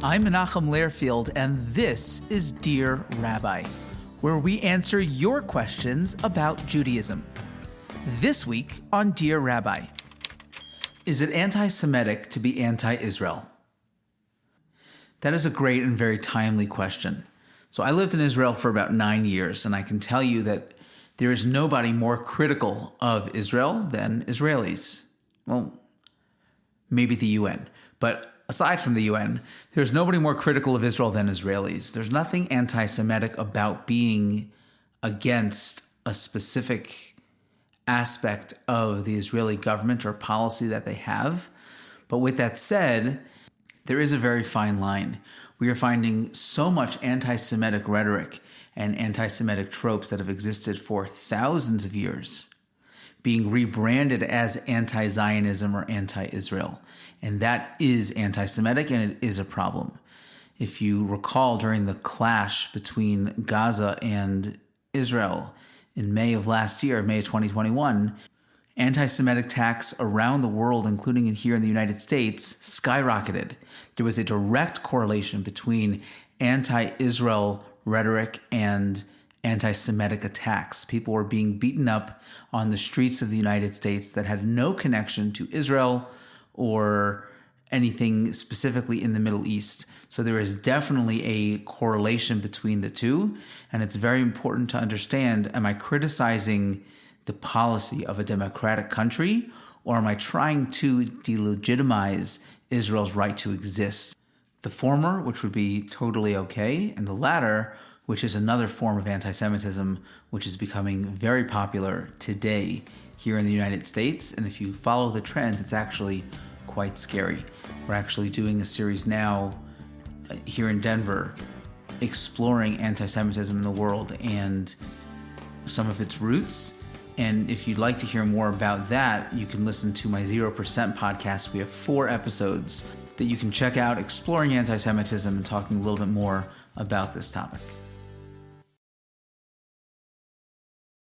I'm Menachem Learfield, and this is Dear Rabbi, where we answer your questions about Judaism. This week on Dear Rabbi, is it anti-Semitic to be anti-Israel? That is a great and very timely question. So I lived in Israel for about 9 years, and I can tell you that there is nobody more critical of Israel than Israelis. Well, maybe the UN, but aside from the UN, there's nobody more critical of Israel than Israelis. There's nothing anti-Semitic about being against a specific aspect of the Israeli government or policy that they have. But with that said, there is a very fine line. We are finding so much anti-Semitic rhetoric and anti-Semitic tropes that have existed for thousands of years being rebranded as anti-Zionism or anti-Israel. And that is anti-Semitic, and it is a problem. If you recall, during the clash between Gaza and Israel in May of last year, May of 2021, anti-Semitic attacks around the world, including here in the United States, skyrocketed. There was a direct correlation between anti-Israel rhetoric and anti-Semitic attacks. People were being beaten up on the streets of the United States that had no connection to Israel or anything specifically in the Middle East. So there is definitely a correlation between the two, and it's very important to understand, am I criticizing the policy of a democratic country, or am I trying to delegitimize Israel's right to exist? The former, which would be totally okay, and the latter, which is another form of anti-Semitism, which is becoming very popular today here in the United States. And if you follow the trends, it's actually quite scary. We're actually doing a series now here in Denver exploring anti-Semitism in the world and some of its roots. And if you'd like to hear more about that, you can listen to my 0% podcast. We have 4 episodes that you can check out exploring anti-Semitism and talking a little bit more about this topic.